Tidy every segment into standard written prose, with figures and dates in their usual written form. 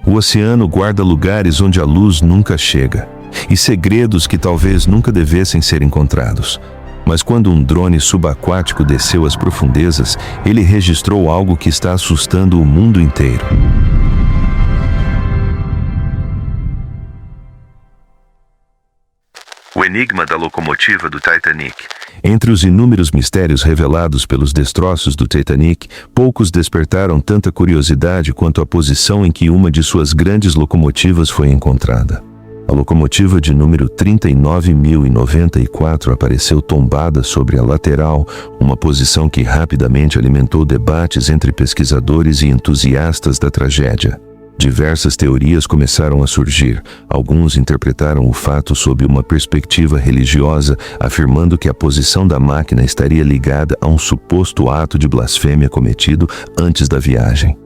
O oceano guarda lugares onde a luz nunca chega, e segredos que talvez nunca devessem ser encontrados. Mas quando um drone subaquático desceu às profundezas, ele registrou algo que está assustando o mundo inteiro. O enigma da locomotiva do Titanic. Entre os inúmeros mistérios revelados pelos destroços do Titanic, poucos despertaram tanta curiosidade quanto a posição em que uma de suas grandes locomotivas foi encontrada. A locomotiva de número 39.094 apareceu tombada sobre a lateral, uma posição que rapidamente alimentou debates entre pesquisadores e entusiastas da tragédia. Diversas teorias começaram a surgir. Alguns interpretaram o fato sob uma perspectiva religiosa, afirmando que a posição da máquina estaria ligada a um suposto ato de blasfêmia cometido antes da viagem.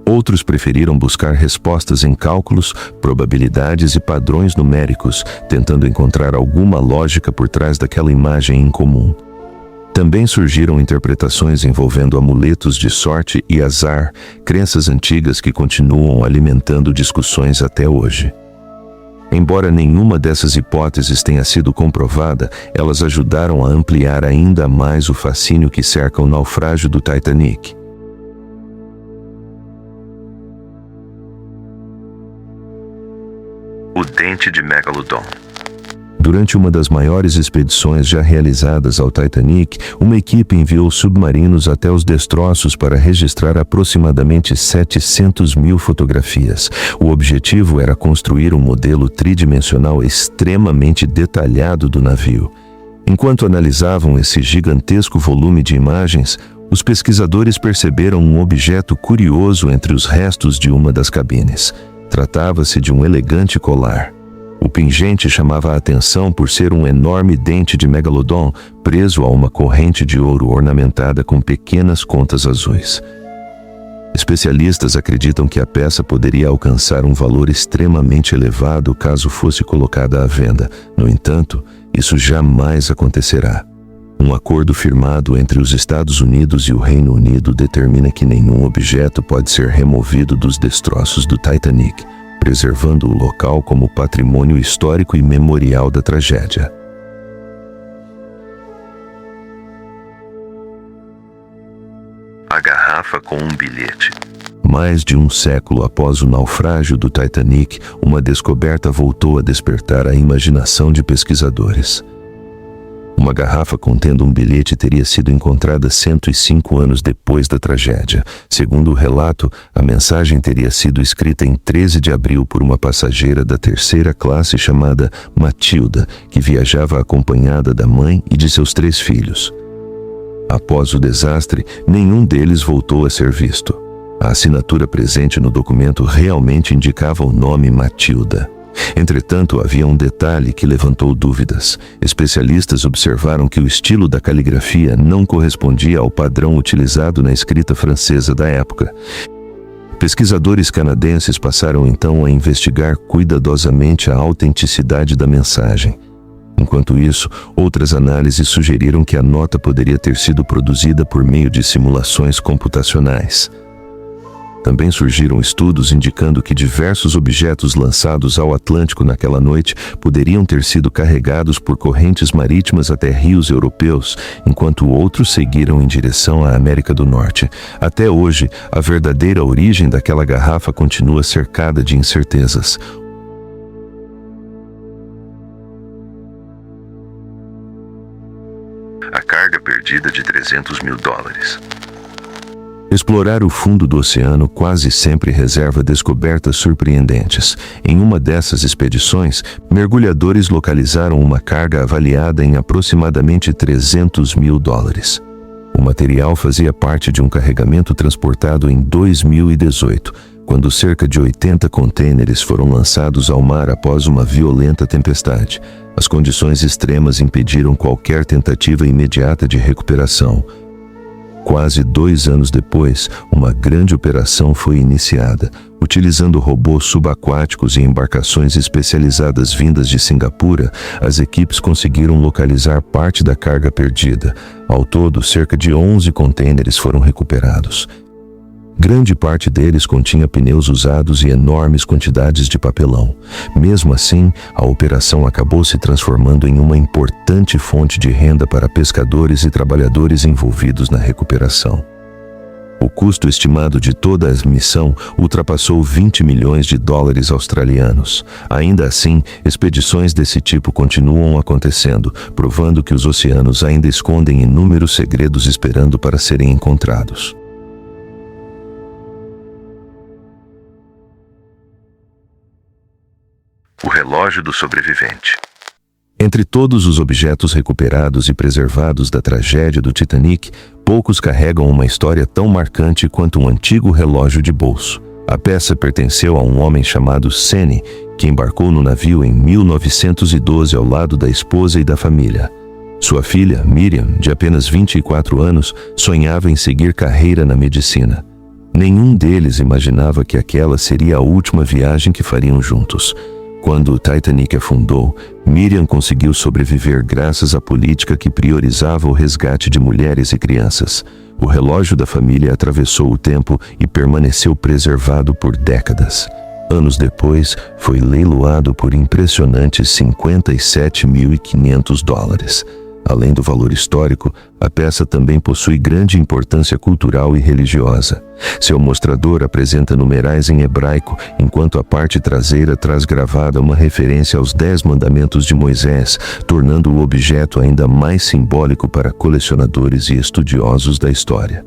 Outros preferiram buscar respostas em cálculos, probabilidades e padrões numéricos, tentando encontrar alguma lógica por trás daquela imagem incomum. Também surgiram interpretações envolvendo amuletos de sorte e azar, crenças antigas que continuam alimentando discussões até hoje. Embora nenhuma dessas hipóteses tenha sido comprovada, elas ajudaram a ampliar ainda mais o fascínio que cerca o naufrágio do Titanic. O dente de Megalodon. Durante uma das maiores expedições já realizadas ao Titanic, uma equipe enviou submarinos até os destroços para registrar aproximadamente 700.000 fotografias. O objetivo era construir um modelo tridimensional extremamente detalhado do navio. Enquanto analisavam esse gigantesco volume de imagens, os pesquisadores perceberam um objeto curioso entre os restos de uma das cabines. Tratava-se de um elegante colar. O pingente chamava a atenção por ser um enorme dente de megalodon preso a uma corrente de ouro ornamentada com pequenas contas azuis. Especialistas acreditam que a peça poderia alcançar um valor extremamente elevado caso fosse colocada à venda. No entanto, isso jamais acontecerá. Um acordo firmado entre os Estados Unidos e o Reino Unido determina que nenhum objeto pode ser removido dos destroços do Titanic, preservando o local como patrimônio histórico e memorial da tragédia. A garrafa com um bilhete. Mais de um século após o naufrágio do Titanic, uma descoberta voltou a despertar a imaginação de pesquisadores. Uma garrafa contendo um bilhete teria sido encontrada 105 anos depois da tragédia. Segundo o relato, a mensagem teria sido escrita em 13 de abril por uma passageira da terceira classe chamada Matilda, que viajava acompanhada da mãe e de seus 3 filhos. Após o desastre, nenhum deles voltou a ser visto. A assinatura presente no documento realmente indicava o nome Matilda. Entretanto, havia um detalhe que levantou dúvidas. Especialistas observaram que o estilo da caligrafia não correspondia ao padrão utilizado na escrita francesa da época. Pesquisadores canadenses passaram então a investigar cuidadosamente a autenticidade da mensagem. Enquanto isso, outras análises sugeriram que a nota poderia ter sido produzida por meio de simulações computacionais. Também surgiram estudos indicando que diversos objetos lançados ao Atlântico naquela noite poderiam ter sido carregados por correntes marítimas até rios europeus, enquanto outros seguiram em direção à América do Norte. Até hoje, a verdadeira origem daquela garrafa continua cercada de incertezas. A carga perdida de $300 mil. Explorar o fundo do oceano quase sempre reserva descobertas surpreendentes. Em uma dessas expedições, mergulhadores localizaram uma carga avaliada em aproximadamente $300 mil. O material fazia parte de um carregamento transportado em 2018, quando cerca de 80 contêineres foram lançados ao mar após uma violenta tempestade. As condições extremas impediram qualquer tentativa imediata de recuperação. Quase 2 anos depois, uma grande operação foi iniciada. Utilizando robôs subaquáticos e embarcações especializadas vindas de Singapura, as equipes conseguiram localizar parte da carga perdida. Ao todo, cerca de 11 contêineres foram recuperados. Grande parte deles continha pneus usados e enormes quantidades de papelão. Mesmo assim, a operação acabou se transformando em uma importante fonte de renda para pescadores e trabalhadores envolvidos na recuperação. O custo estimado de toda a missão ultrapassou 20 milhões de dólares australianos. Ainda assim, expedições desse tipo continuam acontecendo, provando que os oceanos ainda escondem inúmeros segredos esperando para serem encontrados. O relógio do sobrevivente. Entre todos os objetos recuperados e preservados da tragédia do Titanic, poucos carregam uma história tão marcante quanto um antigo relógio de bolso. A peça pertenceu a um homem chamado Sene, que embarcou no navio em 1912 ao lado da esposa e da família. Sua filha, Miriam, de apenas 24 anos, sonhava em seguir carreira na medicina. Nenhum deles imaginava que aquela seria a última viagem que fariam juntos. Quando o Titanic afundou, Miriam conseguiu sobreviver graças à política que priorizava o resgate de mulheres e crianças. O relógio da família atravessou o tempo e permaneceu preservado por décadas. Anos depois, foi leiloado por impressionantes $57.500. Além do valor histórico, a peça também possui grande importância cultural e religiosa. Seu mostrador apresenta numerais em hebraico, enquanto a parte traseira traz gravada uma referência aos 10 mandamentos de Moisés, tornando o objeto ainda mais simbólico para colecionadores e estudiosos da história.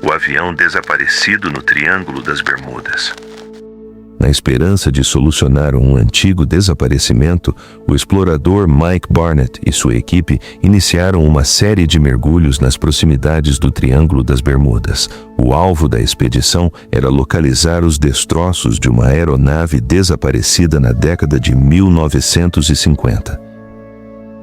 O avião desaparecido no Triângulo das Bermudas. Na esperança de solucionar um antigo desaparecimento, o explorador Mike Barnett e sua equipe iniciaram uma série de mergulhos nas proximidades do Triângulo das Bermudas. O alvo da expedição era localizar os destroços de uma aeronave desaparecida na década de 1950.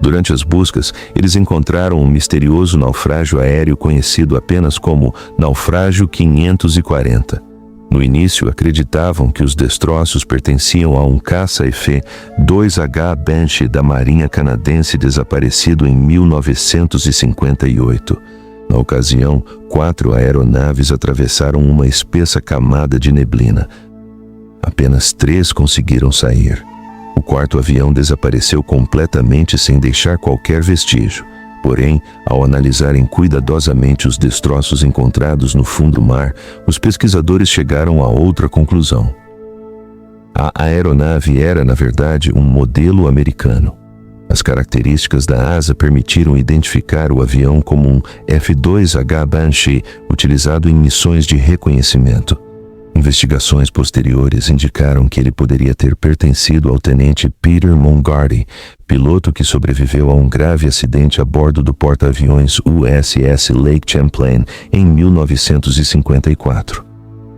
Durante as buscas, eles encontraram um misterioso naufrágio aéreo conhecido apenas como Naufrágio 540. No início, acreditavam que os destroços pertenciam a um caça-F 2H Banshee da Marinha Canadense desaparecido em 1958. Na ocasião, 4 aeronaves atravessaram uma espessa camada de neblina. Apenas 3 conseguiram sair. O 4º avião desapareceu completamente sem deixar qualquer vestígio. Porém, ao analisarem cuidadosamente os destroços encontrados no fundo do mar, os pesquisadores chegaram a outra conclusão. A aeronave era, na verdade, um modelo americano. As características da asa permitiram identificar o avião como um F-2H Banshee utilizado em missões de reconhecimento. Investigações posteriores indicaram que ele poderia ter pertencido ao tenente Peter Mongarty, piloto que sobreviveu a um grave acidente a bordo do porta-aviões USS Lake Champlain em 1954.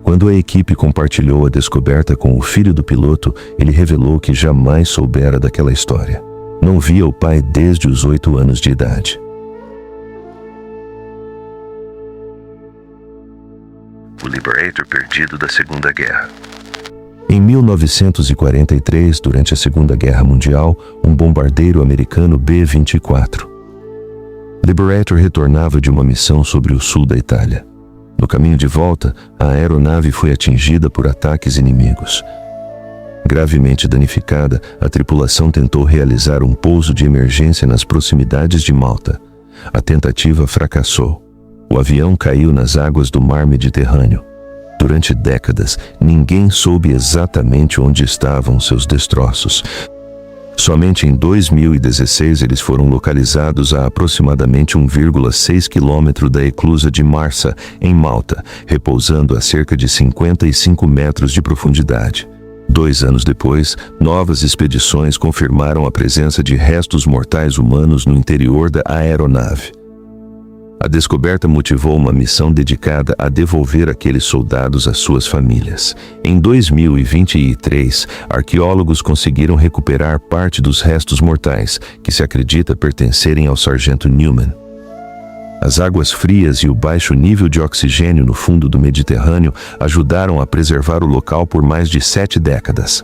Quando a equipe compartilhou a descoberta com o filho do piloto, ele revelou que jamais soubera daquela história. Não via o pai desde os 8 anos de idade. O Liberator perdido da Segunda Guerra. Em 1943, durante a Segunda Guerra Mundial, um bombardeiro americano B-24. Liberator retornava de uma missão sobre o sul da Itália. No caminho de volta, a aeronave foi atingida por ataques inimigos. Gravemente danificada, a tripulação tentou realizar um pouso de emergência nas proximidades de Malta. A tentativa fracassou. O avião caiu nas águas do mar Mediterrâneo. Durante décadas, ninguém soube exatamente onde estavam seus destroços. Somente em 2016 eles foram localizados a aproximadamente 1,6 quilômetro da eclusa de Marsa, em Malta, repousando a cerca de 55 metros de profundidade. 2 anos depois, novas expedições confirmaram a presença de restos mortais humanos no interior da aeronave. A descoberta motivou uma missão dedicada a devolver aqueles soldados às suas famílias. Em 2023, arqueólogos conseguiram recuperar parte dos restos mortais, que se acredita pertencerem ao sargento Newman. As águas frias e o baixo nível de oxigênio no fundo do Mediterrâneo ajudaram a preservar o local por mais de 7 décadas.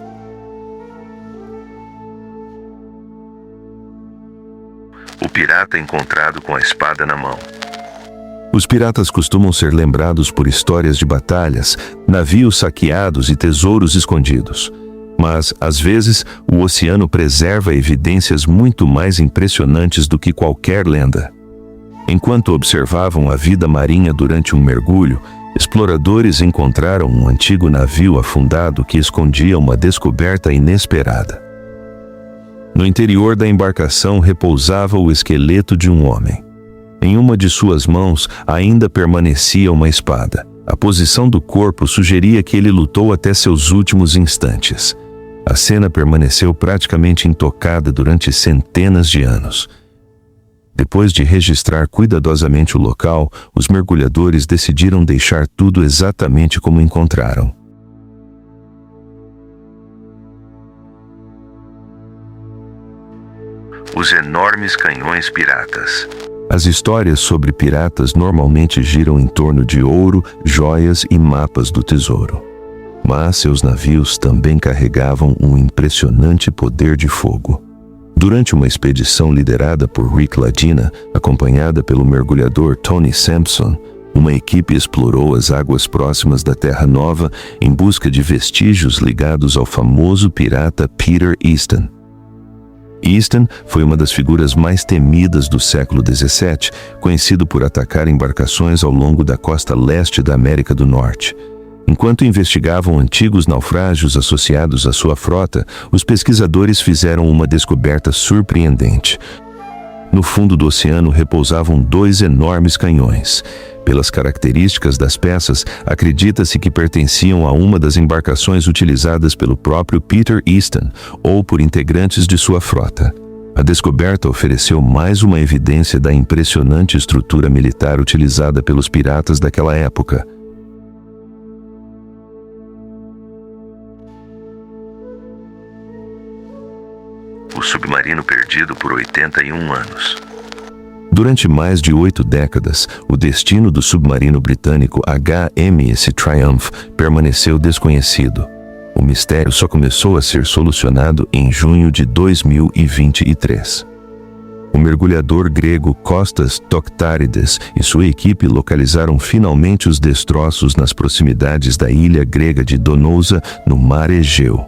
O pirata encontrado com a espada na mão. Os piratas costumam ser lembrados por histórias de batalhas, navios saqueados e tesouros escondidos. Mas, às vezes, o oceano preserva evidências muito mais impressionantes do que qualquer lenda. Enquanto observavam a vida marinha durante um mergulho, exploradores encontraram um antigo navio afundado que escondia uma descoberta inesperada. No interior da embarcação repousava o esqueleto de um homem. Em uma de suas mãos ainda permanecia uma espada. A posição do corpo sugeria que ele lutou até seus últimos instantes. A cena permaneceu praticamente intocada durante centenas de anos. Depois de registrar cuidadosamente o local, os mergulhadores decidiram deixar tudo exatamente como encontraram. Os enormes canhões piratas. As histórias sobre piratas normalmente giram em torno de ouro, joias e mapas do tesouro. Mas seus navios também carregavam um impressionante poder de fogo. Durante uma expedição liderada por Rick Ladina, acompanhada pelo mergulhador Tony Sampson, uma equipe explorou as águas próximas da Terra Nova em busca de vestígios ligados ao famoso pirata Peter Easton. Easton foi uma das figuras mais temidas do século XVII, conhecido por atacar embarcações ao longo da costa leste da América do Norte. Enquanto investigavam antigos naufrágios associados à sua frota, os pesquisadores fizeram uma descoberta surpreendente. No fundo do oceano repousavam 2 enormes canhões. Pelas características das peças, acredita-se que pertenciam a uma das embarcações utilizadas pelo próprio Peter Easton ou por integrantes de sua frota. A descoberta ofereceu mais uma evidência da impressionante estrutura militar utilizada pelos piratas daquela época. O submarino perdido por 81 anos. Durante mais de 8 décadas, o destino do submarino britânico HMS Triumph permaneceu desconhecido. O mistério só começou a ser solucionado em junho de 2023. O mergulhador grego Kostas Toktárides e sua equipe localizaram finalmente os destroços nas proximidades da ilha grega de Donousa, no Mar Egeu.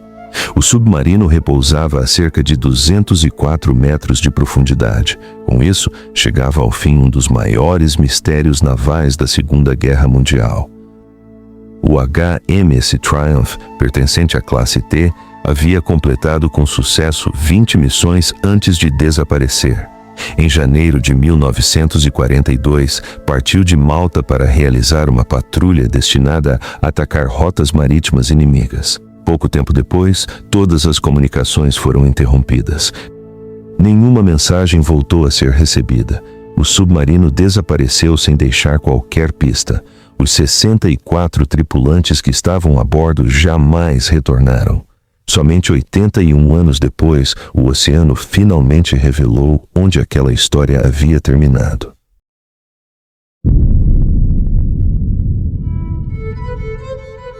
O submarino repousava a cerca de 204 metros de profundidade. Com isso, chegava ao fim um dos maiores mistérios navais da Segunda Guerra Mundial. O HMS Triumph, pertencente à classe T, havia completado com sucesso 20 missões antes de desaparecer. Em janeiro de 1942, partiu de Malta para realizar uma patrulha destinada a atacar rotas marítimas inimigas. Pouco tempo depois, todas as comunicações foram interrompidas. Nenhuma mensagem voltou a ser recebida. O submarino desapareceu sem deixar qualquer pista. Os 64 tripulantes que estavam a bordo jamais retornaram. Somente 81 anos depois, o oceano finalmente revelou onde aquela história havia terminado.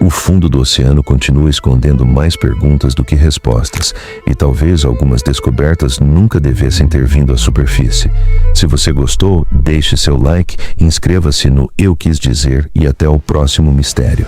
O fundo do oceano continua escondendo mais perguntas do que respostas, e talvez algumas descobertas nunca devessem ter vindo à superfície. Se você gostou, deixe seu like, inscreva-se no Eu Quis Dizer e até o próximo mistério.